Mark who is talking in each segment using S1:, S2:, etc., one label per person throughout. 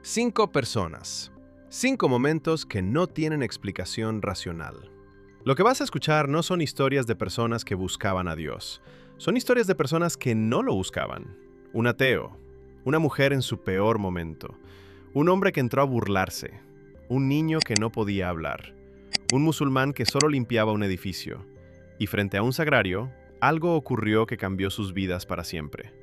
S1: 5 personas. 5 momentos que no tienen explicación racional. Lo que vas a escuchar no son historias de personas que buscaban a Dios. Son historias de personas que no lo buscaban. Un ateo, una mujer en su peor momento, un hombre que entró a burlarse, un niño que no podía hablar, un musulmán que solo limpiaba un edificio. Y frente a un sagrario, algo ocurrió que cambió sus vidas para siempre.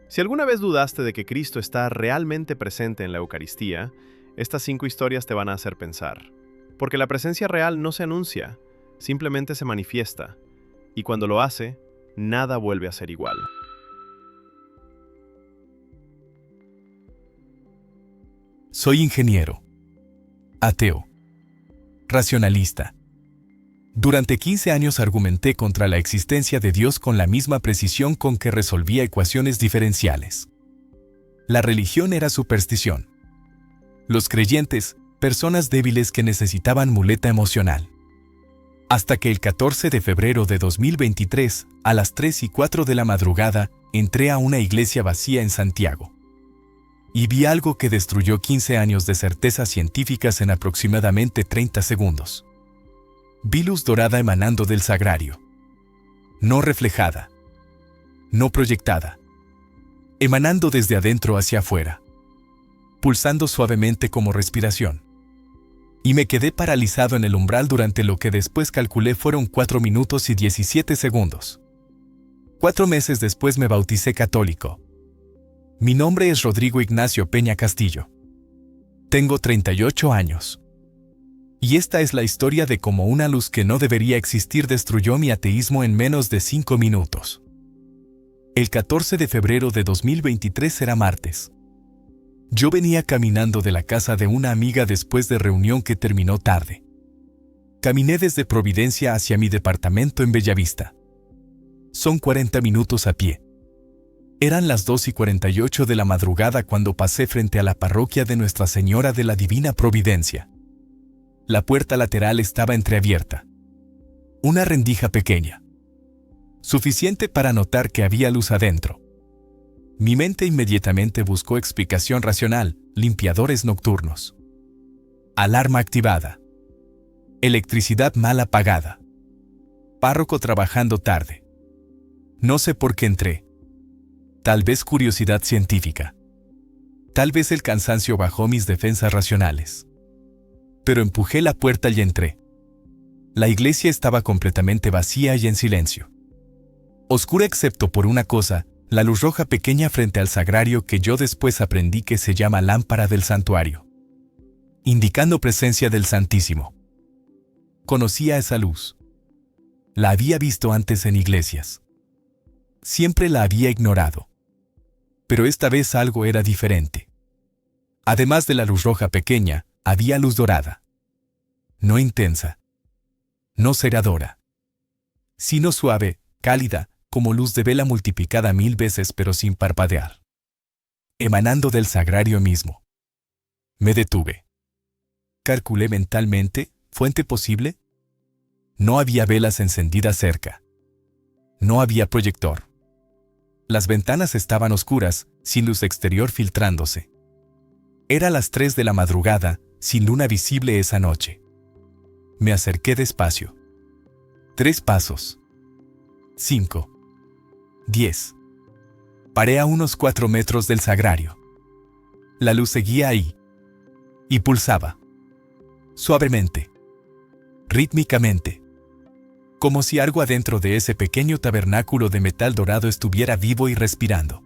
S1: Si alguna vez dudaste de que Cristo está realmente presente en la Eucaristía, estas 5 historias te van a hacer pensar. Porque la presencia real no se anuncia, simplemente se manifiesta. Y cuando lo hace, nada vuelve a ser igual.
S2: Soy ingeniero, ateo, racionalista. Durante 15 años argumenté contra la existencia de Dios con la misma precisión con que resolvía ecuaciones diferenciales. La religión era superstición. Los creyentes, personas débiles que necesitaban muleta emocional. Hasta que el 14 de febrero de 2023, a las 3:04 de la madrugada, entré a una iglesia vacía en Santiago. Y vi algo que destruyó 15 años de certezas científicas en aproximadamente 30 segundos. Vi luz dorada emanando del sagrario. No reflejada. No proyectada. Emanando desde adentro hacia afuera. Pulsando suavemente como respiración. Y me quedé paralizado en el umbral durante lo que después calculé fueron 4 minutos y 17 segundos. 4 meses después me bauticé católico. Mi nombre es Rodrigo Ignacio Peña Castillo. Tengo 38 años. Y esta es la historia de cómo una luz que no debería existir destruyó mi ateísmo en menos de 5 minutos. El 14 de febrero de 2023 era martes. Yo venía caminando de la casa de una amiga después de reunión que terminó tarde. Caminé desde Providencia hacia mi departamento en Bellavista. Son 40 minutos a pie. Eran las 2:48 de la madrugada cuando pasé frente a la parroquia de Nuestra Señora de la Divina Providencia. La puerta lateral estaba entreabierta. Una rendija pequeña. Suficiente para notar que había luz adentro. Mi mente inmediatamente buscó explicación racional, limpiadores nocturnos. Alarma activada. Electricidad mal apagada. Párroco trabajando tarde. No sé por qué entré. Tal vez curiosidad científica. Tal vez el cansancio bajó mis defensas racionales. Pero empujé la puerta y entré. La iglesia estaba completamente vacía y en silencio. Oscura excepto por una cosa, la luz roja pequeña frente al sagrario que yo después aprendí que se llama lámpara del santuario, indicando presencia del Santísimo. Conocía esa luz. La había visto antes en iglesias. Siempre la había ignorado. Pero esta vez algo era diferente. Además de la luz roja pequeña, había luz dorada. No intensa. No cegadora. Sino suave, cálida, como luz de vela multiplicada 1000 veces pero sin parpadear. Emanando del sagrario mismo. Me detuve. Calculé mentalmente, ¿fuente posible? No había velas encendidas cerca. No había proyector. Las ventanas estaban oscuras, sin luz exterior filtrándose. Era las 3 de la madrugada, sin luna visible esa noche. Me acerqué despacio. 3 pasos. 5. 10. Paré a unos 4 metros del sagrario. La luz seguía ahí. Y pulsaba. Suavemente. Rítmicamente. Como si algo adentro de ese pequeño tabernáculo de metal dorado estuviera vivo y respirando.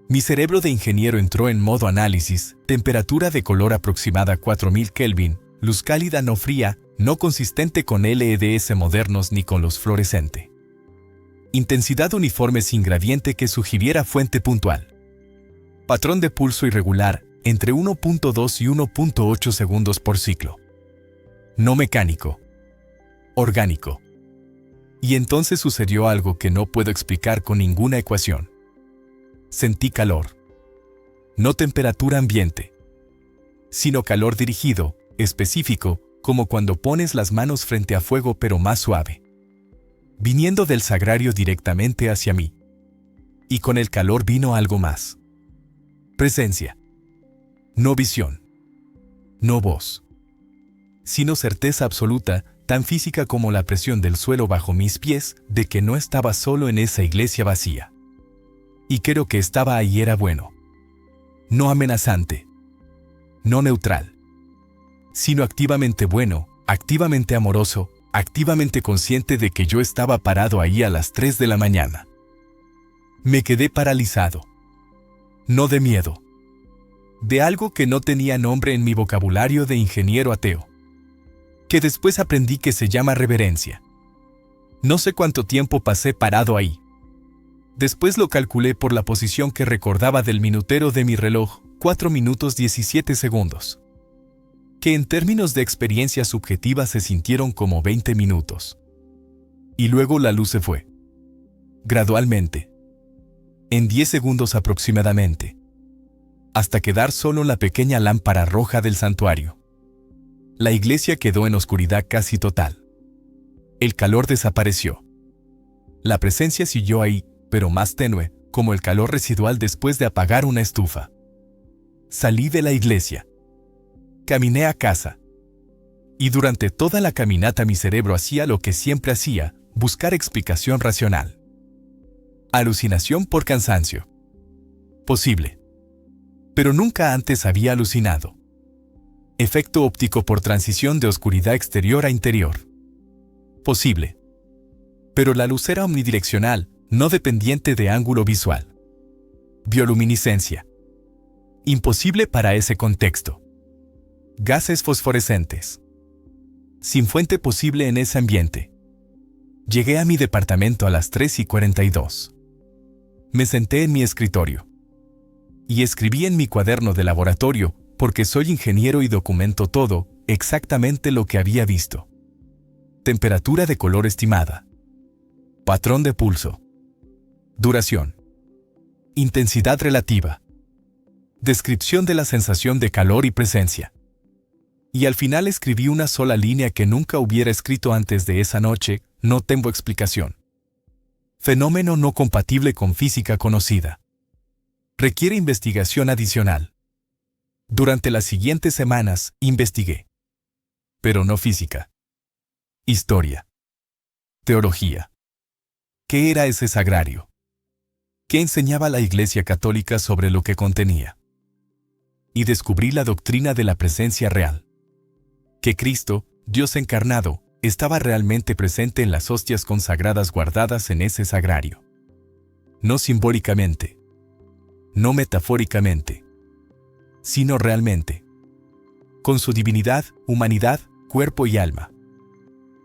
S2: Mi cerebro de ingeniero entró en modo análisis, temperatura de color aproximada 4000 Kelvin, luz cálida no fría, no consistente con LEDs modernos ni con luz fluorescente. Intensidad uniforme sin gradiente que sugiriera fuente puntual. Patrón de pulso irregular, entre 1.2 y 1.8 segundos por ciclo. No mecánico. Orgánico. Y entonces sucedió algo que no puedo explicar con ninguna ecuación. Sentí calor. No temperatura ambiente, sino calor dirigido, específico, como cuando pones las manos frente a fuego pero más suave. Viniendo del sagrario directamente hacia mí. Y con el calor vino algo más. Presencia. No visión. No voz. Sino certeza absoluta, tan física como la presión del suelo bajo mis pies, de que no estaba solo en esa iglesia vacía. Y que lo que estaba ahí era bueno. No amenazante. No neutral. Sino activamente bueno, activamente amoroso, activamente consciente de que yo estaba parado ahí a las 3 de la mañana. Me quedé paralizado. No de miedo. De algo que no tenía nombre en mi vocabulario de ingeniero ateo. Que después aprendí que se llama reverencia. No sé cuánto tiempo pasé parado ahí. Después lo calculé por la posición que recordaba del minutero de mi reloj, 4 minutos 17 segundos. Que en términos de experiencia subjetiva se sintieron como 20 minutos. Y luego la luz se fue. Gradualmente. En 10 segundos aproximadamente. Hasta quedar solo la pequeña lámpara roja del santuario. La iglesia quedó en oscuridad casi total. El calor desapareció. La presencia siguió ahí, pero más tenue, como el calor residual después de apagar una estufa. Salí de la iglesia. Caminé a casa. Y durante toda la caminata mi cerebro hacía lo que siempre hacía, buscar explicación racional. Alucinación por cansancio. Posible. Pero nunca antes había alucinado. Efecto óptico por transición de oscuridad exterior a interior. Posible. Pero la luz era omnidireccional, no dependiente de ángulo visual. Bioluminiscencia. Imposible para ese contexto. Gases fosforescentes. Sin fuente posible en ese ambiente. Llegué a mi departamento a las 3:42. Me senté en mi escritorio. Y escribí en mi cuaderno de laboratorio, porque soy ingeniero y documento todo, exactamente lo que había visto. Temperatura de color estimada. Patrón de pulso. Duración. Intensidad relativa. Descripción de la sensación de calor y presencia. Y al final escribí una sola línea que nunca hubiera escrito antes de esa noche, no tengo explicación. Fenómeno no compatible con física conocida. Requiere investigación adicional. Durante las siguientes semanas, investigué. Pero no física. Historia. Teología. ¿Qué era ese sagrario? ¿Qué enseñaba la Iglesia Católica sobre lo que contenía? Y descubrí la doctrina de la presencia real. Que Cristo, Dios encarnado, estaba realmente presente en las hostias consagradas guardadas en ese sagrario. No simbólicamente. No metafóricamente. Sino realmente. Con su divinidad, humanidad, cuerpo y alma.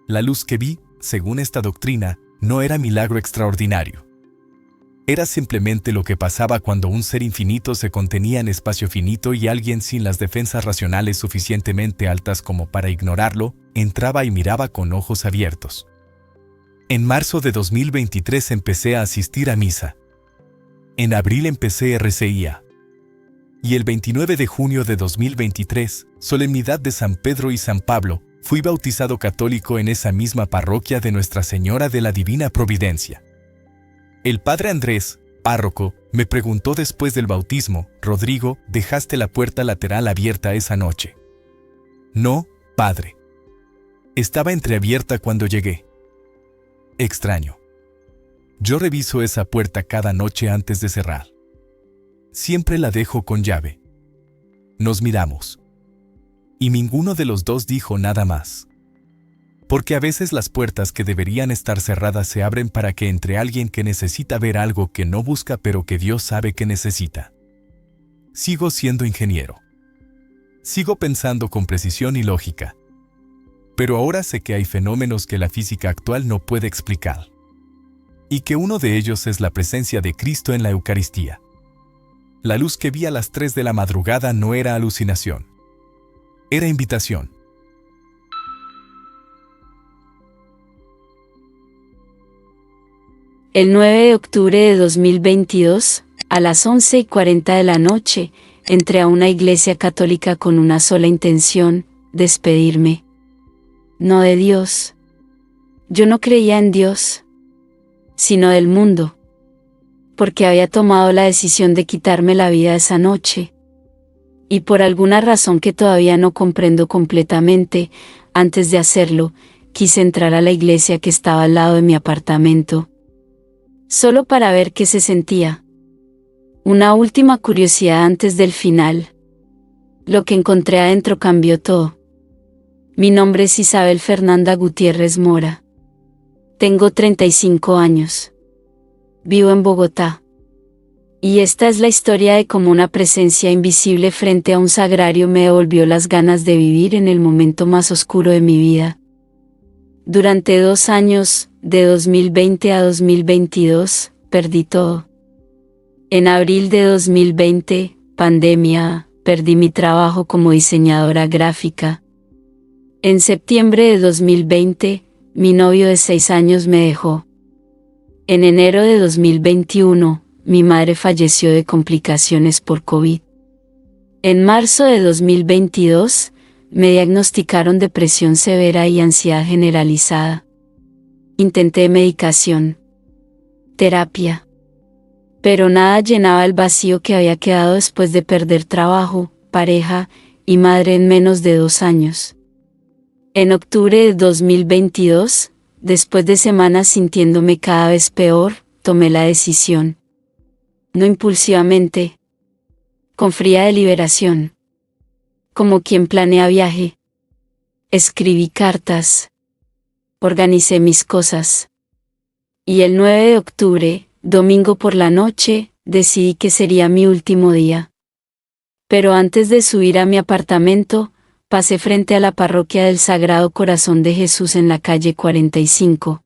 S2: La luz que vi, según esta doctrina, no era milagro extraordinario. Era simplemente lo que pasaba cuando un ser infinito se contenía en espacio finito y alguien sin las defensas racionales suficientemente altas como para ignorarlo, entraba y miraba con ojos abiertos. En marzo de 2023 empecé a asistir a misa. En abril empecé RCIA. Y el 29 de junio de 2023, solemnidad de San Pedro y San Pablo, fui bautizado católico en esa misma parroquia de Nuestra Señora de la Divina Providencia. El padre Andrés, párroco, me preguntó después del bautismo: «Rodrigo, ¿dejaste la puerta lateral abierta esa noche?». «No, padre. Estaba entreabierta cuando llegué». Extraño. Yo reviso esa puerta cada noche antes de cerrar. Siempre la dejo con llave. Nos miramos. Y ninguno de los dos dijo nada más. Porque a veces las puertas que deberían estar cerradas se abren para que entre alguien que necesita ver algo que no busca pero que Dios sabe que necesita. Sigo siendo ingeniero. Sigo pensando con precisión y lógica. Pero ahora sé que hay fenómenos que la física actual no puede explicar. Y que uno de ellos es la presencia de Cristo en la Eucaristía. La luz que vi a las 3 de la madrugada no era alucinación. Era invitación.
S3: El 9 de octubre de 2022, a las 11:40 de la noche, entré a una iglesia católica con una sola intención: despedirme. No de Dios. Yo no creía en Dios, sino del mundo, porque había tomado la decisión de quitarme la vida esa noche. Y por alguna razón que todavía no comprendo completamente, antes de hacerlo, quise entrar a la iglesia que estaba al lado de mi apartamento. Solo para ver qué se sentía. Una última curiosidad antes del final. Lo que encontré adentro cambió todo. Mi nombre es Isabel Fernanda Gutiérrez Mora. Tengo 35 años. Vivo en Bogotá. Y esta es la historia de cómo una presencia invisible frente a un sagrario me devolvió las ganas de vivir en el momento más oscuro de mi vida. Durante 2 años, de 2020 a 2022, perdí todo. En abril de 2020, pandemia, perdí mi trabajo como diseñadora gráfica. En septiembre de 2020, mi novio de 6 años me dejó. En enero de 2021, mi madre falleció de complicaciones por COVID. En marzo de 2022, me diagnosticaron depresión severa y ansiedad generalizada. Intenté medicación, terapia, pero nada llenaba el vacío que había quedado después de perder trabajo, pareja y madre en menos de 2 años. En octubre de 2022, después de semanas sintiéndome cada vez peor, tomé la decisión. No impulsivamente, con fría deliberación. Como quien planea viaje. Escribí cartas. Organicé mis cosas. Y el 9 de octubre, domingo por la noche, decidí que sería mi último día. Pero antes de subir a mi apartamento, pasé frente a la parroquia del Sagrado Corazón de Jesús en la calle 45.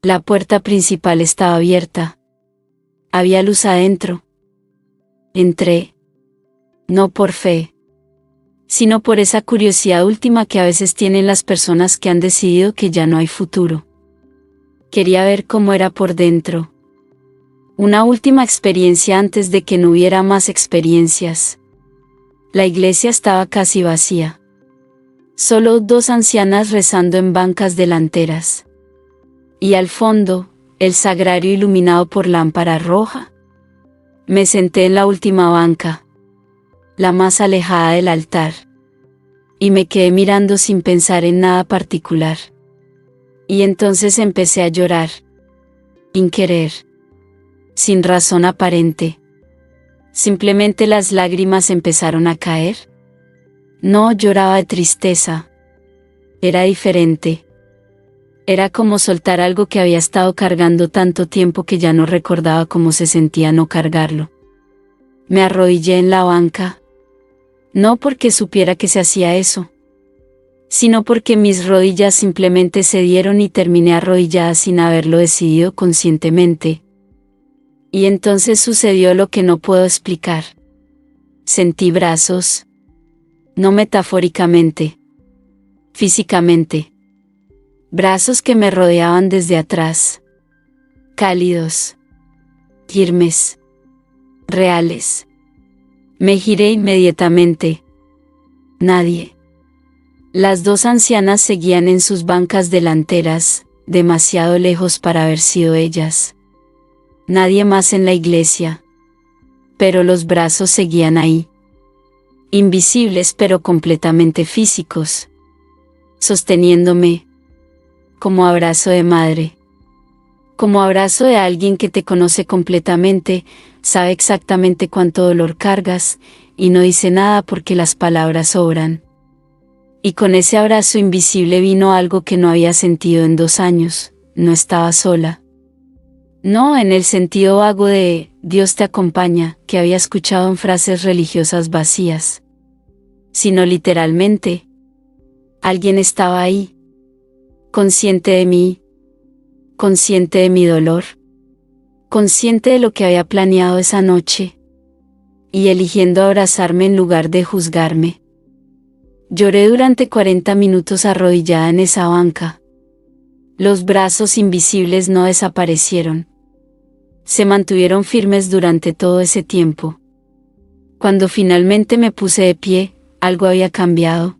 S3: La puerta principal estaba abierta. Había luz adentro. Entré. No por fe, sino por esa curiosidad última que a veces tienen las personas que han decidido que ya no hay futuro. Quería ver cómo era por dentro. Una última experiencia antes de que no hubiera más experiencias. La iglesia estaba casi vacía. Solo 2 ancianas rezando en bancas delanteras. Y al fondo, el sagrario iluminado por lámpara roja. Me senté en la última banca, la más alejada del altar. Y me quedé mirando sin pensar en nada particular. Y entonces empecé a llorar. Sin querer. Sin razón aparente. Simplemente las lágrimas empezaron a caer. No lloraba de tristeza. Era diferente. Era como soltar algo que había estado cargando tanto tiempo que ya no recordaba cómo se sentía no cargarlo. Me arrodillé en la banca. No porque supiera que se hacía eso, sino porque mis rodillas simplemente cedieron y terminé arrodillada sin haberlo decidido conscientemente. Y entonces sucedió lo que no puedo explicar. Sentí brazos, no metafóricamente, físicamente. Brazos que me rodeaban desde atrás. Cálidos. Firmes. Reales. Me giré inmediatamente. Nadie. Las 2 ancianas seguían en sus bancas delanteras, demasiado lejos para haber sido ellas. Nadie más en la iglesia. Pero los brazos seguían ahí. Invisibles pero completamente físicos. Sosteniéndome. Como abrazo de madre. Como abrazo de alguien que te conoce completamente, sabe exactamente cuánto dolor cargas, y no dice nada porque las palabras sobran. Y con ese abrazo invisible vino algo que no había sentido en 2 años, no estaba sola. No en el sentido vago de Dios te acompaña, que había escuchado en frases religiosas vacías. Sino literalmente. Alguien estaba ahí. Consciente de mí, consciente de mi dolor, consciente de lo que había planeado esa noche, y eligiendo abrazarme en lugar de juzgarme. Lloré durante 40 minutos arrodillada en esa banca. Los brazos invisibles no desaparecieron. Se mantuvieron firmes durante todo ese tiempo. Cuando finalmente me puse de pie, algo había cambiado.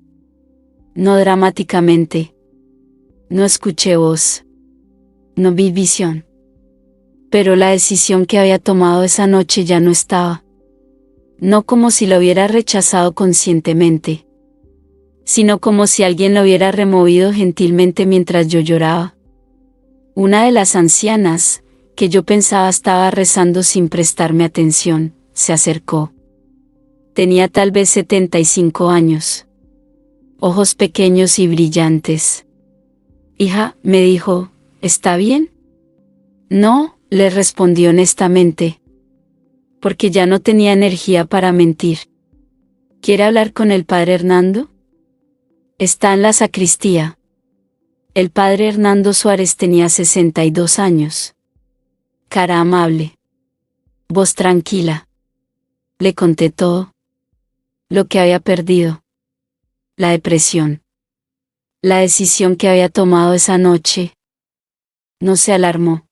S3: No dramáticamente. No escuché voz. No vi visión. Pero la decisión que había tomado esa noche ya no estaba. no como si lo hubiera rechazado conscientemente, sino como si alguien lo hubiera removido gentilmente mientras yo lloraba. Una de las ancianas, que yo pensaba estaba rezando sin prestarme atención, se acercó. Tenía tal vez 75 años. Ojos pequeños y brillantes. Hija, me dijo, ¿está bien? No, le respondí honestamente, porque ya no tenía energía para mentir. ¿Quiere hablar con el padre Hernando? Está en la sacristía. El padre Hernando Suárez tenía 62 años. Cara amable. Voz tranquila. Le conté todo. Lo que había perdido. La depresión. La decisión que había tomado esa noche. No se alarmó.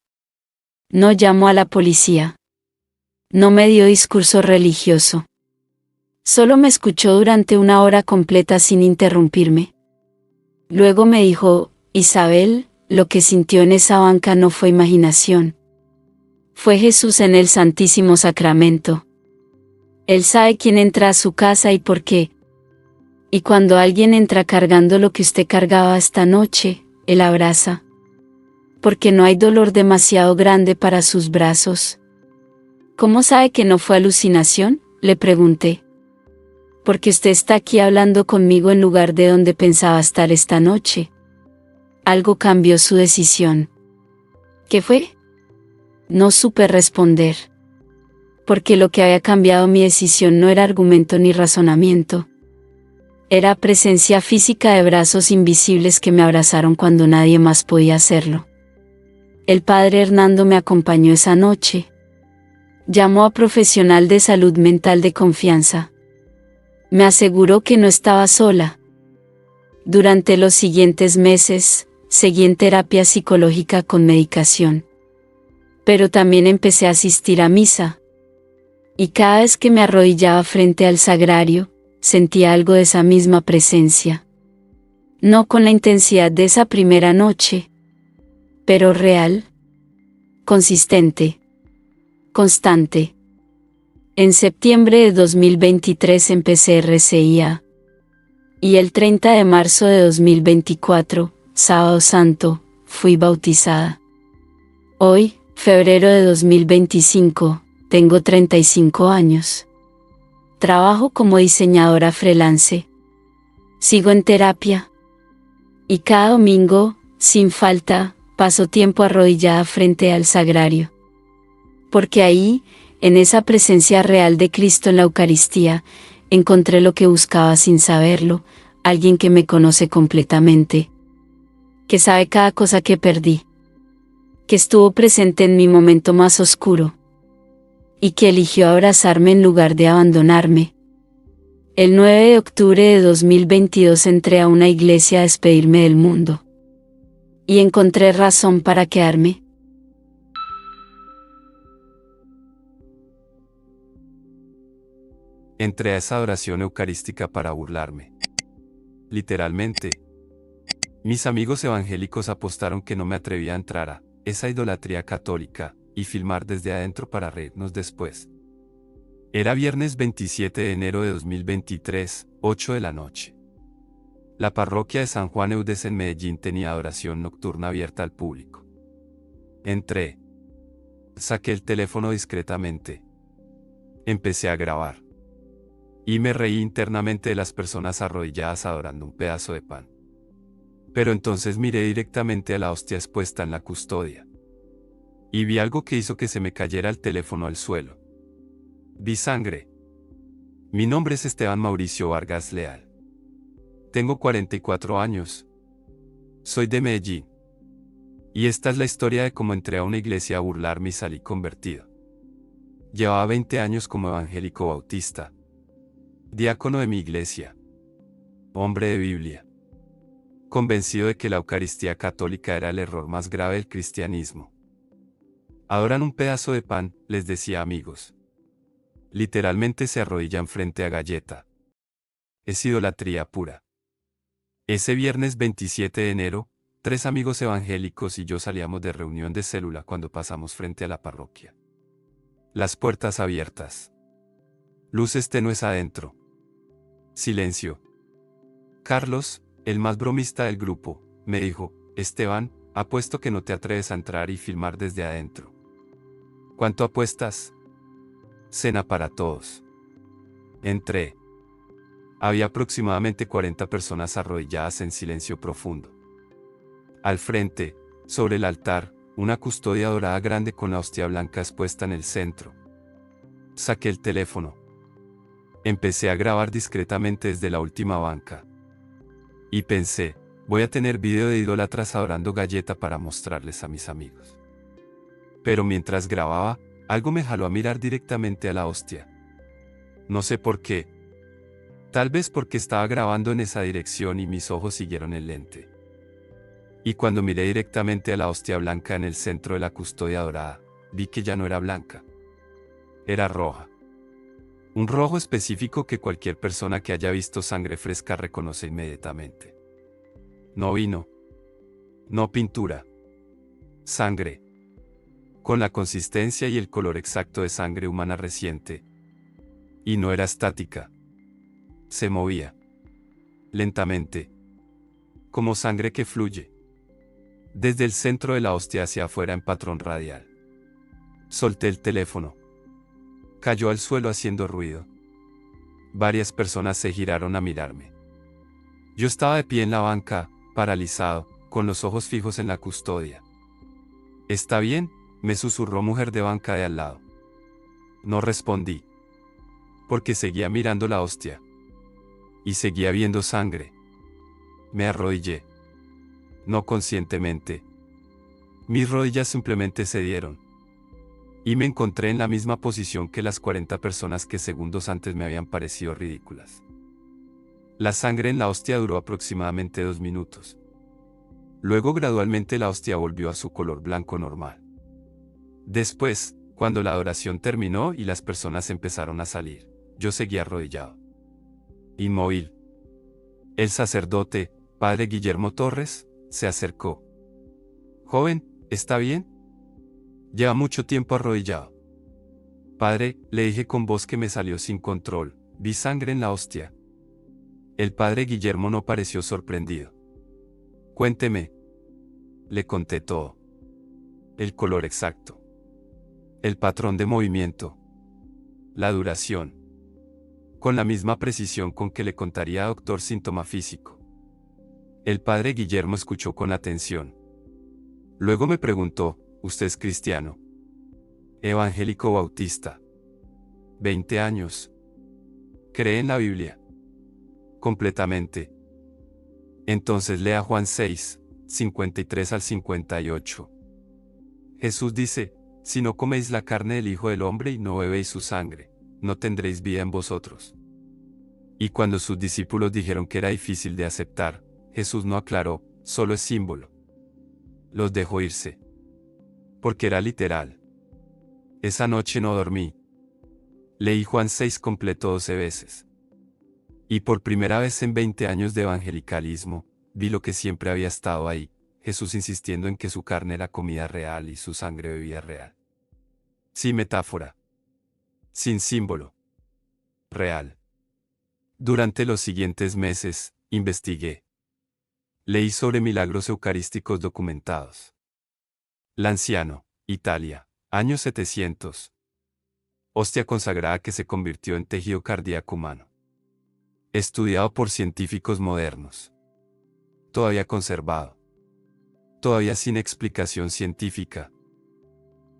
S3: No llamó a la policía. No me dio discurso religioso. Solo me escuchó durante una hora completa sin interrumpirme. Luego me dijo, Isabel, lo que sintió en esa banca no fue imaginación. Fue Jesús en el Santísimo Sacramento. Él sabe quién entra a su casa y por qué. Y cuando alguien entra cargando lo que usted cargaba esta noche, Él abraza. Porque no hay dolor demasiado grande para sus brazos. ¿Cómo sabe que no fue alucinación?, le pregunté. Porque usted está aquí hablando conmigo en lugar de donde pensaba estar esta noche. Algo cambió su decisión. ¿Qué fue? No supe responder. Porque lo que había cambiado mi decisión no era argumento ni razonamiento. Era presencia física de brazos invisibles que me abrazaron cuando nadie más podía hacerlo. El padre Hernando me acompañó esa noche. Llamó a profesional de salud mental de confianza. Me aseguró que no estaba sola. Durante los siguientes meses, seguí en terapia psicológica con medicación. Pero también empecé a asistir a misa. Y cada vez que me arrodillaba frente al sagrario, sentía algo de esa misma presencia. No con la intensidad de esa primera noche, pero real, consistente, constante. En septiembre de 2023 empecé RCIA. Y el 30 de marzo de 2024, Sábado Santo, fui bautizada. Hoy, febrero de 2025, tengo 35 años. Trabajo como diseñadora freelance. Sigo en terapia. Y cada domingo, sin falta, paso tiempo arrodillada frente al sagrario. Porque ahí, en esa presencia real de Cristo en la Eucaristía, encontré lo que buscaba sin saberlo, alguien que me conoce completamente. Que sabe cada cosa que perdí. Que estuvo presente en mi momento más oscuro. Y que eligió abrazarme en lugar de abandonarme. El 9 de octubre de 2022 entré a una iglesia a despedirme del mundo. Y encontré razón para quedarme.
S4: Entré a esa adoración eucarística para burlarme. Literalmente. Mis amigos evangélicos apostaron que no me atrevía a entrar a esa idolatría católica y filmar desde adentro para reírnos después. Era viernes 27 de enero de 2023, 8 de la noche. La parroquia de San Juan Eudes en Medellín tenía adoración nocturna abierta al público. Entré. Saqué el teléfono discretamente. Empecé a grabar. Y me reí internamente de las personas arrodilladas adorando un pedazo de pan. Pero entonces miré directamente a la hostia expuesta en la custodia. Y vi algo que hizo que se me cayera el teléfono al suelo. Vi sangre. Mi nombre es Esteban Mauricio Vargas Leal. Tengo 44 años. Soy de Medellín. Y esta es la historia de cómo entré a una iglesia a burlarme y salí convertido. Llevaba 20 años como evangélico bautista. Diácono de mi iglesia. Hombre de Biblia. Convencido de que la Eucaristía católica era el error más grave del cristianismo. Adoran un pedazo de pan, les decía amigos. Literalmente se arrodillan frente a galleta. Es idolatría pura. Ese viernes 27 de enero, 3 amigos evangélicos y yo salíamos de reunión de célula cuando pasamos frente a la parroquia. Las puertas abiertas. Luces tenues adentro. Silencio. Carlos, el más bromista del grupo, me dijo, Esteban, apuesto que no te atreves a entrar y filmar desde adentro. ¿Cuánto apuestas? Cena para todos. Entré. Había aproximadamente 40 personas arrodilladas en silencio profundo. Al frente, sobre el altar, una custodia dorada grande con la hostia blanca expuesta en el centro. Saqué el teléfono. Empecé a grabar discretamente desde la última banca. Y pensé, voy a tener video de idólatras adorando galleta para mostrarles a mis amigos. Pero mientras grababa, algo me jaló a mirar directamente a la hostia. No sé por qué. Tal vez porque estaba grabando en esa dirección y mis ojos siguieron el lente. Y cuando miré directamente a la hostia blanca en el centro de la custodia dorada, vi que ya no era blanca. Era roja. Un rojo específico que cualquier persona que haya visto sangre fresca reconoce inmediatamente. No vino. No pintura. Sangre. Con la consistencia y el color exacto de sangre humana reciente. Y no era estática. Se movía. Lentamente. Como sangre que fluye. Desde el centro de la hostia hacia afuera en patrón radial. Solté el teléfono. Cayó al suelo haciendo ruido. Varias personas se giraron a mirarme. Yo estaba de pie en la banca, paralizado, con los ojos fijos en la custodia. ¿Está bien?, me susurró mujer de banca de al lado. No respondí. Porque seguía mirando la hostia. Y seguía viendo sangre. Me arrodillé. No conscientemente. Mis rodillas simplemente cedieron. Y me encontré en la misma posición que las 40 personas que segundos antes me habían parecido ridículas. La sangre en la hostia duró aproximadamente 2 minutos. Luego gradualmente la hostia volvió a su color blanco normal. Después, cuando la adoración terminó y las personas empezaron a salir, yo seguía arrodillado. Inmóvil. El sacerdote, padre Guillermo Torres, se acercó. Joven, ¿está bien? Lleva mucho tiempo arrodillado. Padre, le dije con voz que me salió sin control, vi sangre en la hostia. El padre Guillermo no pareció sorprendido. Cuénteme. Le conté todo. El color exacto. El patrón de movimiento. La duración. Con la misma precisión con que le contaría a doctor síntoma físico. El padre Guillermo escuchó con atención. Luego me preguntó, ¿usted es cristiano? Evangélico bautista. 20 años. ¿Cree en la Biblia? Completamente. Entonces lea Juan 6, 53 al 58. Jesús dice, si no coméis la carne del Hijo del Hombre y no bebéis su sangre, no tendréis vida en vosotros. Y cuando sus discípulos dijeron que era difícil de aceptar, Jesús no aclaró, solo es símbolo. Los dejó irse. Porque era literal. Esa noche no dormí. Leí Juan 6 completo 12 veces. Y por primera vez en 20 años de evangelicalismo, vi lo que siempre había estado ahí, Jesús insistiendo en que su carne era comida real y su sangre bebida real. Sin metáfora. Sin símbolo. Real. Durante los siguientes meses, investigué. Leí sobre milagros eucarísticos documentados. Lanciano, Italia, año 700. Hostia consagrada que se convirtió en tejido cardíaco humano. Estudiado por científicos modernos. Todavía conservado. Todavía sin explicación científica.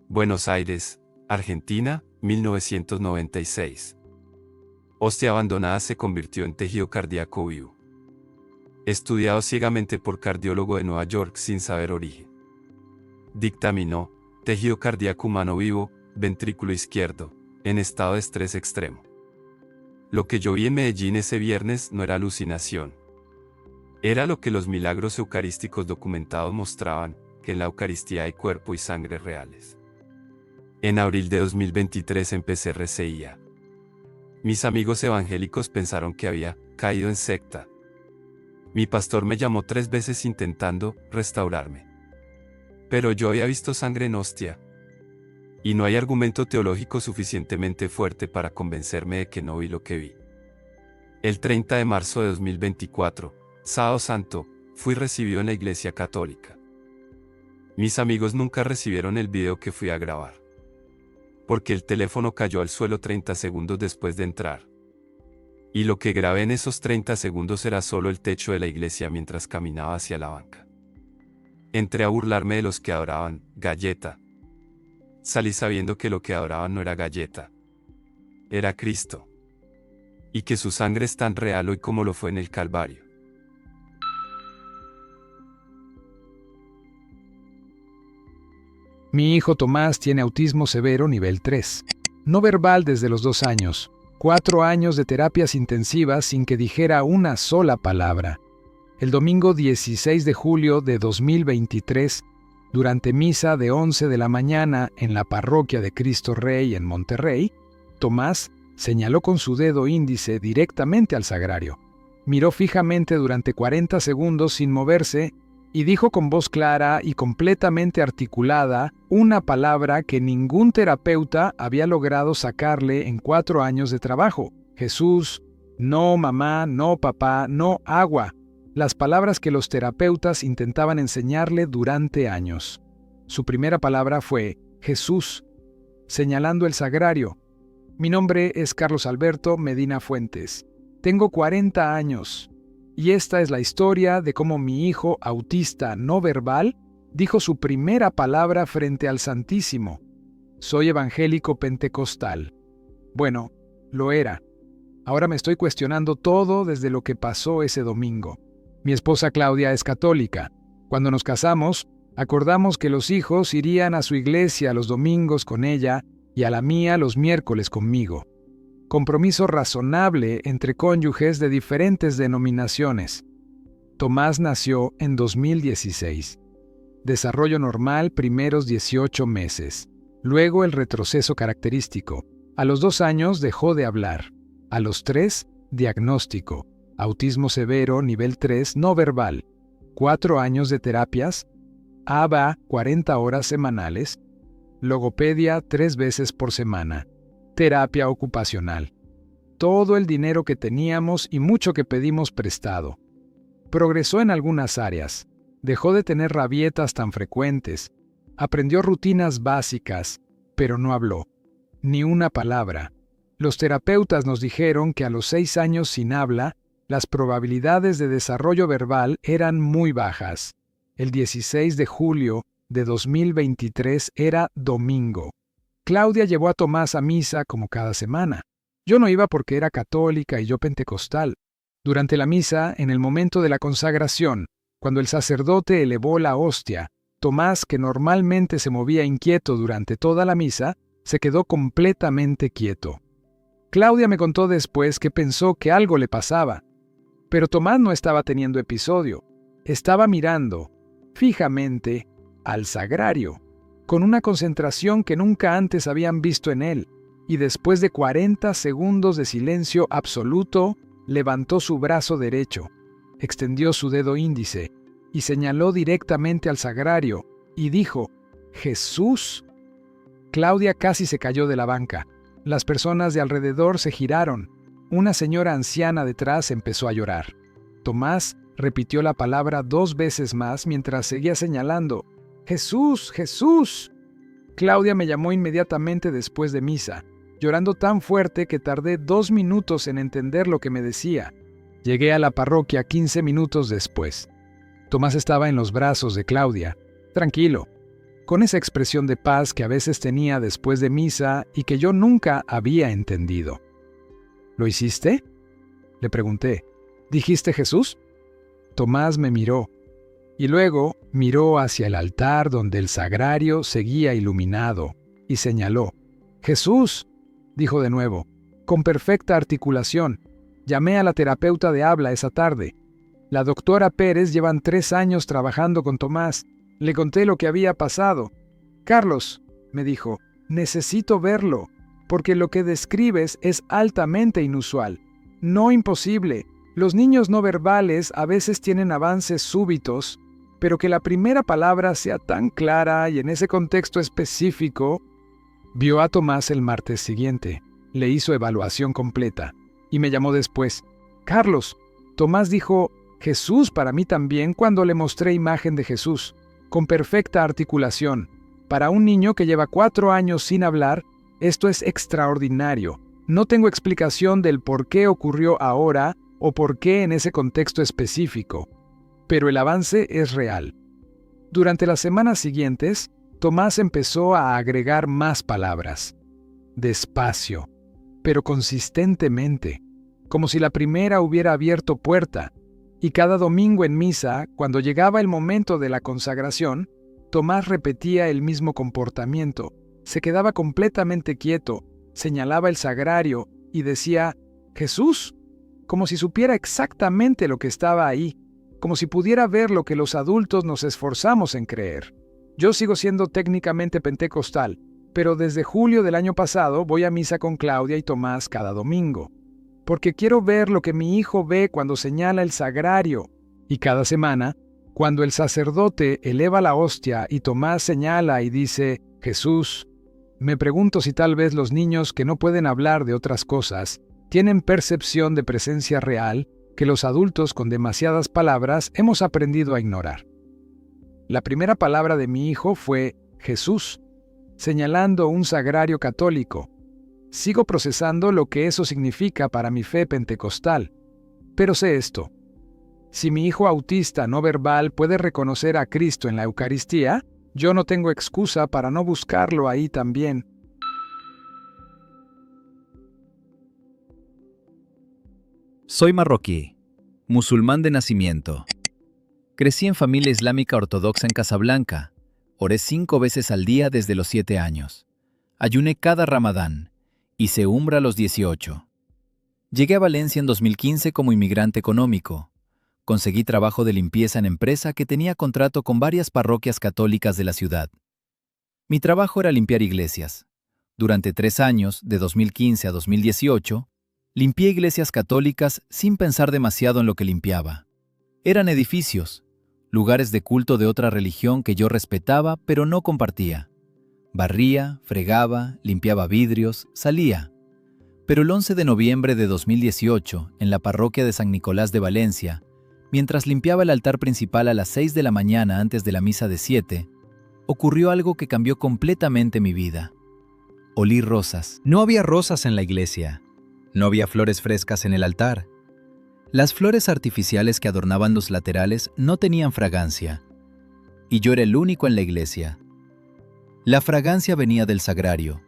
S4: Buenos Aires, Argentina, 1996. Hostia abandonada se convirtió en tejido cardíaco vivo. Estudiado ciegamente por cardiólogo de Nueva York sin saber origen. Dictaminó, tejido cardíaco humano vivo, ventrículo izquierdo, en estado de estrés extremo. Lo que yo vi en Medellín ese viernes no era alucinación. Era lo que los milagros eucarísticos documentados mostraban, que en la Eucaristía hay cuerpo y sangre reales. En abril de 2023 empecé RCIA. Mis amigos evangélicos pensaron que había caído en secta. Mi pastor me llamó 3 veces intentando restaurarme. Pero yo había visto sangre en hostia. Y no hay argumento teológico suficientemente fuerte para convencerme de que no vi lo que vi. El 30 de marzo de 2024, Sábado Santo, fui recibido en la Iglesia Católica. Mis amigos nunca recibieron el video que fui a grabar, porque el teléfono cayó al suelo 30 segundos después de entrar. Y lo que grabé en esos 30 segundos era solo el techo de la iglesia mientras caminaba hacia la banca. Entré a burlarme de los que adoraban Galleta. Salí sabiendo que lo que adoraban no era Galleta, era Cristo. Y que su sangre es tan real hoy como lo fue en el Calvario.
S5: Mi hijo Tomás tiene autismo severo nivel 3. No verbal desde los 2 años. 4 años de terapias intensivas sin que dijera una sola palabra. El domingo 16 de julio de 2023, durante misa de 11 de la mañana en la parroquia de Cristo Rey en Monterrey, Tomás señaló con su dedo índice directamente al sagrario. Miró fijamente durante 40 segundos sin moverse y dijo con voz clara y completamente articulada una palabra que ningún terapeuta había logrado sacarle en 4 años de trabajo. Jesús, no mamá, no papá, no agua. Las palabras que los terapeutas intentaban enseñarle durante años. Su primera palabra fue Jesús, señalando el sagrario. Mi nombre es Carlos Alberto Medina Fuentes. Tengo 40 años. Y esta es la historia de cómo mi hijo autista no verbal dijo su primera palabra frente al Santísimo. Soy evangélico pentecostal. Bueno, lo era. Ahora me estoy cuestionando todo desde lo que pasó ese domingo. Mi esposa Claudia es católica. Cuando nos casamos, acordamos que los hijos irían a su iglesia los domingos con ella y a la mía los miércoles conmigo. Compromiso razonable entre cónyuges de diferentes denominaciones. Tomás nació en 2016. Desarrollo normal primeros 18 meses. Luego el retroceso característico. A los 2 años dejó de hablar. A los 3, diagnóstico. Autismo severo nivel 3 no verbal. 4 años de terapias. ABA 40 horas semanales. Logopedia 3 veces por semana. Terapia ocupacional. Todo el dinero que teníamos y mucho que pedimos prestado. Progresó en algunas áreas. Dejó de tener rabietas tan frecuentes. Aprendió rutinas básicas, pero no habló. Ni una palabra. Los terapeutas nos dijeron que a los 6 años sin habla, las probabilidades de desarrollo verbal eran muy bajas. El 16 de julio de 2023 era domingo. Claudia llevó a Tomás a misa como cada semana. Yo no iba porque era católica y yo pentecostal. Durante la misa, en el momento de la consagración, cuando el sacerdote elevó la hostia, Tomás, que normalmente se movía inquieto durante toda la misa, se quedó completamente quieto. Claudia me contó después que pensó que algo le pasaba. Pero Tomás no estaba teniendo episodio. Estaba mirando, fijamente, al sagrario, con una concentración que nunca antes habían visto en él, y después de 40 segundos de silencio absoluto, levantó su brazo derecho, extendió su dedo índice, y señaló directamente al sagrario, y dijo, «¡Jesús!». Claudia casi se cayó de la banca. Las personas de alrededor se giraron. Una señora anciana detrás empezó a llorar. Tomás repitió la palabra 2 veces más mientras seguía señalando, «¡Jesús! ¡Jesús!». Claudia me llamó inmediatamente después de misa, llorando tan fuerte que tardé 2 minutos en entender lo que me decía. Llegué a la parroquia 15 minutos después. Tomás estaba en los brazos de Claudia, tranquilo, con esa expresión de paz que a veces tenía después de misa y que yo nunca había entendido. «¿Lo hiciste?», le pregunté. «¿Dijiste Jesús?». Tomás me miró, y luego miró hacia el altar donde el sagrario seguía iluminado, y señaló. «Jesús», dijo de nuevo, con perfecta articulación. Llamé a la terapeuta de habla esa tarde. La doctora Pérez llevan 3 años trabajando con Tomás. Le conté lo que había pasado. «Carlos», me dijo, «necesito verlo, porque lo que describes es altamente inusual. No imposible. Los niños no verbales a veces tienen avances súbitos, pero que la primera palabra sea tan clara y en ese contexto específico, Vio a Tomás el martes siguiente, le hizo evaluación completa y me llamó después. Carlos, Tomás dijo Jesús para mí también cuando le mostré imagen de Jesús, con perfecta articulación. Para un niño que lleva 4 años sin hablar, esto es extraordinario. No tengo explicación del por qué ocurrió ahora o por qué en ese contexto específico, pero el avance es real. Durante las semanas siguientes, Tomás empezó a agregar más palabras, despacio, pero consistentemente, como si la primera hubiera abierto puerta, y cada domingo en misa, cuando llegaba el momento de la consagración, Tomás repetía el mismo comportamiento, se quedaba completamente quieto, señalaba el sagrario y decía, Jesús, como si supiera exactamente lo que estaba ahí, como si pudiera ver lo que los adultos nos esforzamos en creer. Yo sigo siendo técnicamente pentecostal, pero desde julio del año pasado voy a misa con Claudia y Tomás cada domingo, porque quiero ver lo que mi hijo ve cuando señala el sagrario. Y cada semana, cuando el sacerdote eleva la hostia y Tomás señala y dice, Jesús, me pregunto si tal vez los niños que no pueden hablar de otras cosas tienen percepción de presencia real que los adultos con demasiadas palabras hemos aprendido a ignorar. La primera palabra de mi hijo fue Jesús, señalando un sagrario católico. Sigo procesando lo que eso significa para mi fe pentecostal, pero sé esto. Si mi hijo autista no verbal puede reconocer a Cristo en la Eucaristía, yo no tengo excusa para no buscarlo ahí también.
S6: Soy marroquí, musulmán de nacimiento. Crecí en familia islámica ortodoxa en Casablanca. Oré 5 veces al día desde los 7 años. Ayuné cada Ramadán. Hice umbra a los 18. Llegué a Valencia en 2015 como inmigrante económico. Conseguí trabajo de limpieza en empresa que tenía contrato con varias parroquias católicas de la ciudad. Mi trabajo era limpiar iglesias. Durante 3 años, de 2015 a 2018, limpié iglesias católicas sin pensar demasiado en lo que limpiaba. Eran edificios, lugares de culto de otra religión que yo respetaba pero no compartía. Barría, fregaba, limpiaba vidrios, salía. Pero el 11 de noviembre de 2018, en la parroquia de San Nicolás de Valencia, mientras limpiaba el altar principal a las 6 de la mañana antes de la misa de 7, ocurrió algo que cambió completamente mi vida. Olí rosas. No había rosas en la iglesia. No había flores frescas en el altar. Las flores artificiales que adornaban los laterales no tenían fragancia. Y yo era el único en la iglesia. La fragancia venía del sagrario.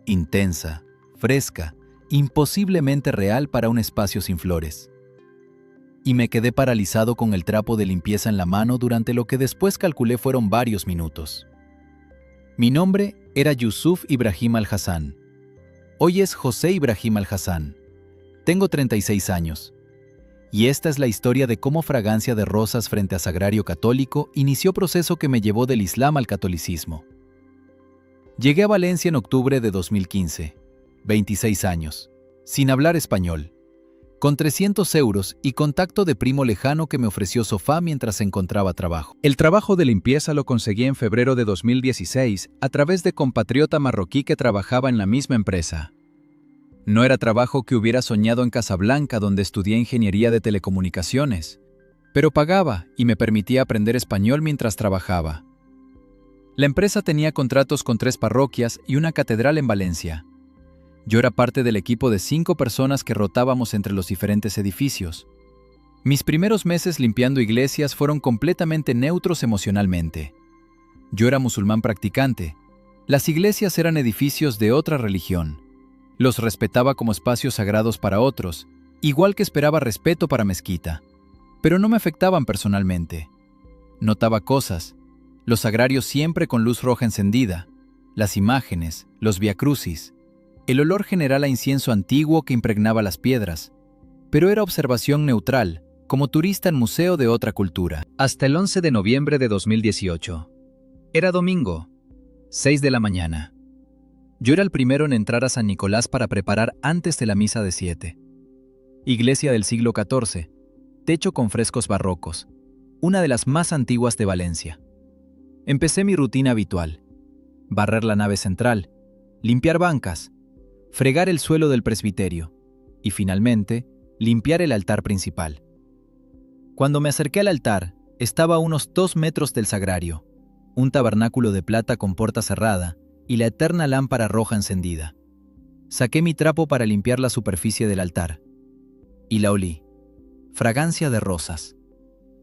S6: Intensa, fresca, imposiblemente real para un espacio sin flores. Y me quedé paralizado con el trapo de limpieza en la mano durante lo que después calculé fueron varios minutos. Mi nombre era Yusuf Ibrahim Al-Hassan. Hoy es José Ibrahim Al-Hassan. Tengo 36 años. Y esta es la historia de cómo fragancia de rosas frente a sagrario católico inició proceso que me llevó del Islam al catolicismo. Llegué a Valencia en octubre de 2015, 26 años, sin hablar español, con 300 euros y contacto de primo lejano que me ofreció sofá mientras encontraba trabajo. El trabajo de limpieza lo conseguí en febrero de 2016 a través de compatriota marroquí que trabajaba en la misma empresa. No era trabajo que hubiera soñado en Casablanca, donde estudié ingeniería de telecomunicaciones, pero pagaba y me permitía aprender español mientras trabajaba. La empresa tenía contratos con 3 parroquias y una catedral en Valencia. Yo era parte del equipo de 5 personas que rotábamos entre los diferentes edificios. Mis primeros meses limpiando iglesias fueron completamente neutros emocionalmente. Yo era musulmán practicante. Las iglesias eran edificios de otra religión. Los respetaba como espacios sagrados para otros, igual que esperaba respeto para mezquita. Pero no me afectaban personalmente. Notaba cosas. Los sagrarios siempre con luz roja encendida, las imágenes, los viacrucis, el olor general a incienso antiguo que impregnaba las piedras, pero era observación neutral, como turista en museo de otra cultura. Hasta el 11 de noviembre de 2018. Era domingo, 6 de la mañana. Yo era el primero en entrar a San Nicolás para preparar antes de la misa de 7. Iglesia del siglo XIV, techo con frescos barrocos, una de las más antiguas de Valencia. Empecé mi rutina habitual: barrer la nave central, limpiar bancas, fregar el suelo del presbiterio y finalmente, limpiar el altar principal. Cuando me acerqué al altar, estaba a unos 2 metros del sagrario, un tabernáculo de plata con puerta cerrada y la eterna lámpara roja encendida. Saqué mi trapo para limpiar la superficie del altar y la olí. Fragancia de rosas,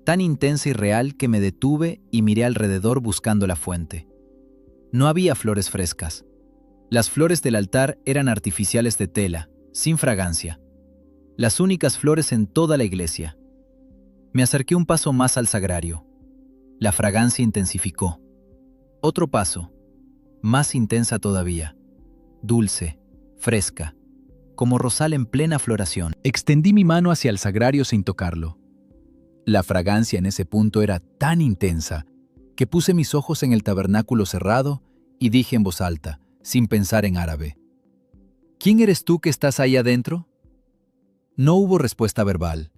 S6: tan intensa y real que me detuve y miré alrededor buscando la fuente. No había flores frescas. Las flores del altar eran artificiales de tela, sin fragancia. Las únicas flores en toda la iglesia. Me acerqué un paso más al sagrario. La fragancia intensificó. Otro paso, más intensa todavía, dulce, fresca, como rosal en plena floración. Extendí mi mano hacia el sagrario sin tocarlo. La fragancia en ese punto era tan intensa que puse mis ojos en el tabernáculo cerrado y dije en voz alta, sin pensar en árabe: ¿Quién eres tú que estás ahí adentro? No hubo respuesta verbal,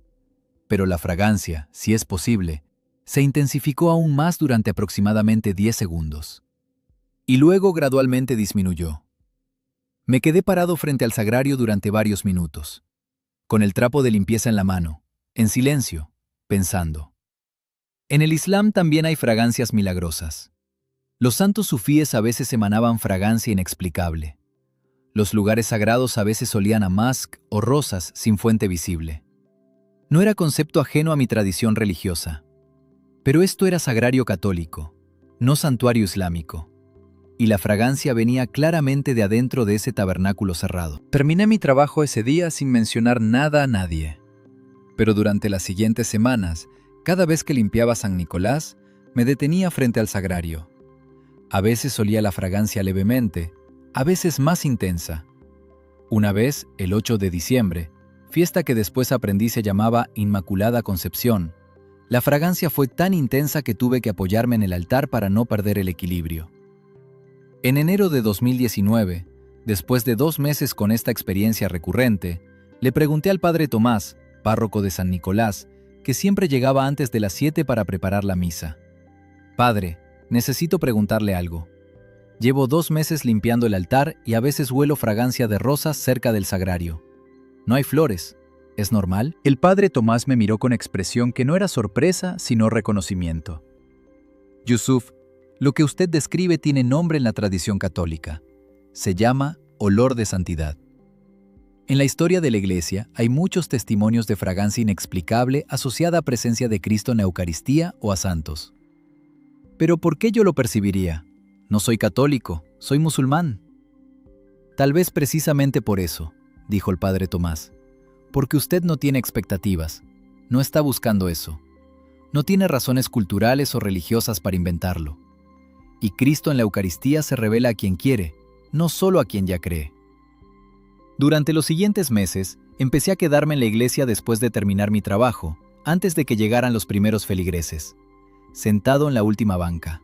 S6: pero la fragancia, si es posible, se intensificó aún más durante aproximadamente 10 segundos. Y luego gradualmente disminuyó. Me quedé parado frente al sagrario durante varios minutos, con el trapo de limpieza en la mano, en silencio, pensando. En el Islam también hay fragancias milagrosas. Los santos sufíes a veces emanaban fragancia inexplicable. Los lugares sagrados a veces olían a musk o rosas sin fuente visible. No era concepto ajeno a mi tradición religiosa. Pero esto era sagrario católico, no santuario islámico. Y la fragancia venía claramente de adentro de ese tabernáculo cerrado. Terminé mi trabajo ese día sin mencionar nada a nadie. Pero durante las siguientes semanas, cada vez que limpiaba San Nicolás, me detenía frente al sagrario. A veces olía la fragancia levemente, a veces más intensa. Una vez, el 8 de diciembre, fiesta que después aprendí se llamaba Inmaculada Concepción, la fragancia fue tan intensa que tuve que apoyarme en el altar para no perder el equilibrio. En enero de 2019, después de 2 meses con esta experiencia recurrente, le pregunté al padre Tomás, párroco de San Nicolás, que siempre llegaba antes de las 7 para preparar la misa. Padre, necesito preguntarle algo. Llevo 2 meses limpiando el altar y a veces huelo fragancia de rosas cerca del sagrario. No hay flores. ¿Es normal? El padre Tomás me miró con expresión que no era sorpresa, sino reconocimiento. Yusuf, lo que usted describe tiene nombre en la tradición católica. Se llama olor de santidad. En la historia de la Iglesia hay muchos testimonios de fragancia inexplicable asociada a presencia de Cristo en la Eucaristía o a santos. ¿Pero por qué yo lo percibiría? No soy católico, soy musulmán. Tal vez precisamente por eso, dijo el padre Tomás, porque usted no tiene expectativas, no está buscando eso, no tiene razones culturales o religiosas para inventarlo. Y Cristo en la Eucaristía se revela a quien quiere, no solo a quien ya cree. Durante los siguientes meses, empecé a quedarme en la iglesia después de terminar mi trabajo, antes de que llegaran los primeros feligreses, sentado en la última banca,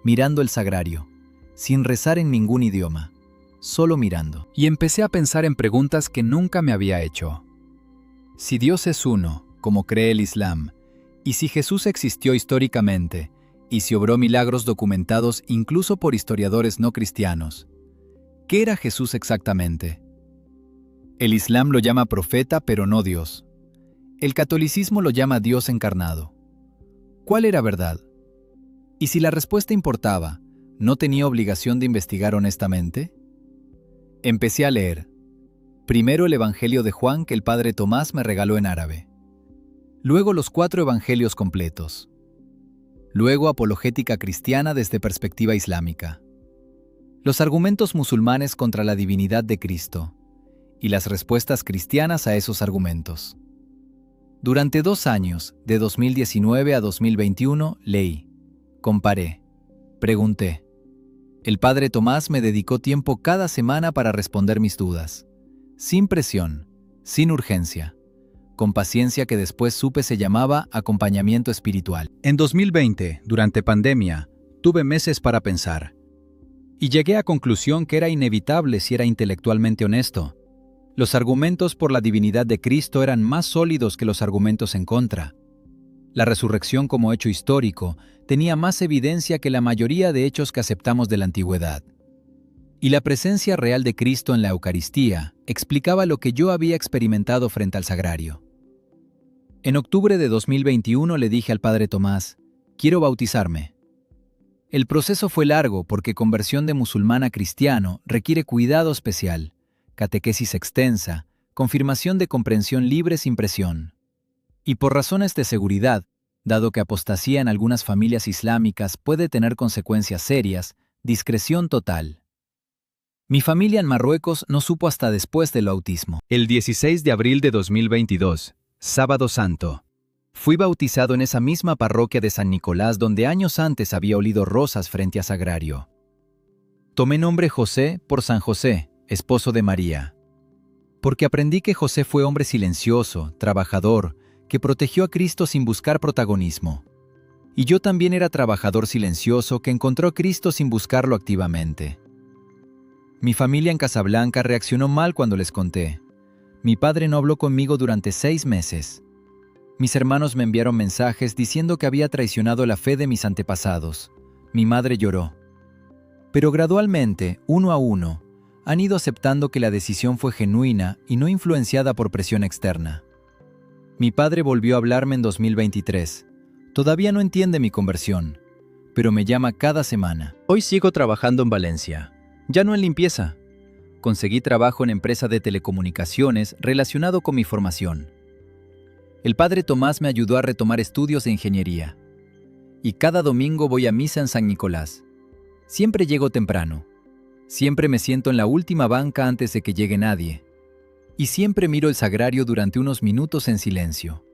S6: mirando el sagrario, sin rezar en ningún idioma, solo mirando. Y empecé a pensar en preguntas que nunca me había hecho. Si Dios es uno, como cree el Islam, y si Jesús existió históricamente, y si obró milagros documentados incluso por historiadores no cristianos, ¿qué era Jesús exactamente? El Islam lo llama profeta, pero no Dios. El catolicismo lo llama Dios encarnado. ¿Cuál era verdad? Y si la respuesta importaba, ¿no tenía obligación de investigar honestamente? Empecé a leer. Primero el Evangelio de Juan que el padre Tomás me regaló en árabe. Luego los 4 evangelios completos. Luego apologética cristiana desde perspectiva islámica. Los argumentos musulmanes contra la divinidad de Cristo y las respuestas cristianas a esos argumentos. Durante 2 años, de 2019 a 2021, leí, comparé, pregunté. El padre Tomás me dedicó tiempo cada semana para responder mis dudas, sin presión, sin urgencia, con paciencia que después supe se llamaba acompañamiento espiritual. En 2020, durante pandemia, tuve meses para pensar. Y llegué a conclusión que era inevitable si era intelectualmente honesto. Los argumentos por la divinidad de Cristo eran más sólidos que los argumentos en contra. La resurrección como hecho histórico tenía más evidencia que la mayoría de hechos que aceptamos de la antigüedad. Y la presencia real de Cristo en la Eucaristía explicaba lo que yo había experimentado frente al sagrario. En octubre de 2021 le dije al padre Tomás, quiero bautizarme. El proceso fue largo porque conversión de musulmán a cristiano requiere cuidado especial, catequesis extensa, confirmación de comprensión libre sin presión. Y por razones de seguridad, dado que apostasía en algunas familias islámicas puede tener consecuencias serias, discreción total. Mi familia en Marruecos no supo hasta después del bautismo.
S7: El 16 de abril de 2022, Sábado Santo. Fui bautizado en esa misma parroquia de San Nicolás donde años antes había olido rosas frente a sagrario.
S6: Tomé nombre José por San José, esposo de María. Porque aprendí que José fue hombre silencioso, trabajador, que protegió a Cristo sin buscar protagonismo. Y yo también era trabajador silencioso que encontró a Cristo sin buscarlo activamente. Mi familia en Casablanca reaccionó mal cuando les conté. Mi padre no habló conmigo durante 6 meses. Mis hermanos me enviaron mensajes diciendo que había traicionado la fe de mis antepasados. Mi madre lloró. Pero gradualmente, uno a uno, han ido aceptando que la decisión fue genuina y no influenciada por presión externa. Mi padre volvió a hablarme en 2023. Todavía no entiende mi conversión, pero me llama cada semana.
S7: Hoy sigo trabajando en Valencia, ya no en limpieza.
S6: Conseguí trabajo en empresa de telecomunicaciones relacionado con mi formación. El padre Tomás me ayudó a retomar estudios de ingeniería. Y cada domingo voy a misa en San Nicolás. Siempre llego temprano. Siempre me siento en la última banca antes de que llegue nadie. Y siempre miro el sagrario durante unos minutos en silencio.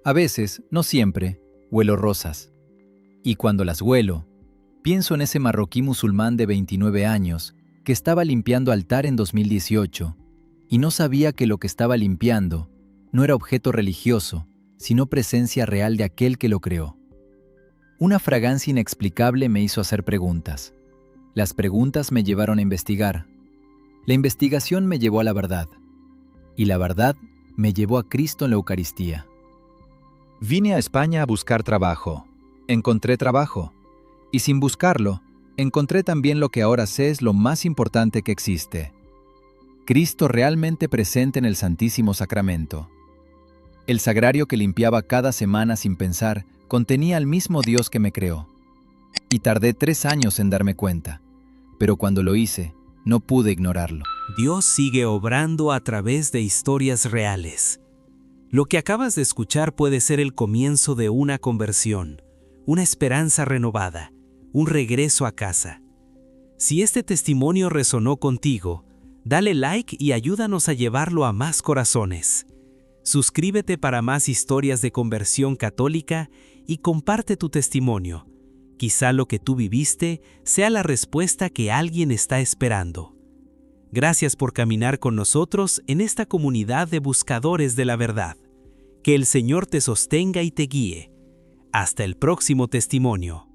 S6: A veces, no siempre, huelo rosas. Y cuando las huelo, pienso en ese marroquí musulmán de 29 años que estaba limpiando altar en 2018 y no sabía que lo que estaba limpiando no era objeto religioso, sino presencia real de aquel que lo creó. Una fragancia inexplicable me hizo hacer preguntas. Las preguntas me llevaron a investigar. La investigación me llevó a la verdad. Y la verdad me llevó a Cristo en la Eucaristía.
S7: Vine a España a buscar trabajo. Encontré trabajo. Y sin buscarlo, encontré también lo que ahora sé es lo más importante que existe. Cristo realmente presente en el Santísimo Sacramento. El sagrario que limpiaba cada semana sin pensar contenía al mismo Dios que me creó. Y tardé 3 años en darme cuenta, pero cuando lo hice, no pude ignorarlo.
S8: Dios sigue obrando a través de historias reales. Lo que acabas de escuchar puede ser el comienzo de una conversión, una esperanza renovada, un regreso a casa. Si este testimonio resonó contigo, dale like y ayúdanos a llevarlo a más corazones. Suscríbete para más historias de conversión católica y comparte tu testimonio. Quizá lo que tú viviste sea la respuesta que alguien está esperando. Gracias por caminar con nosotros en esta comunidad de buscadores de la verdad. Que el Señor te sostenga y te guíe. Hasta el próximo testimonio.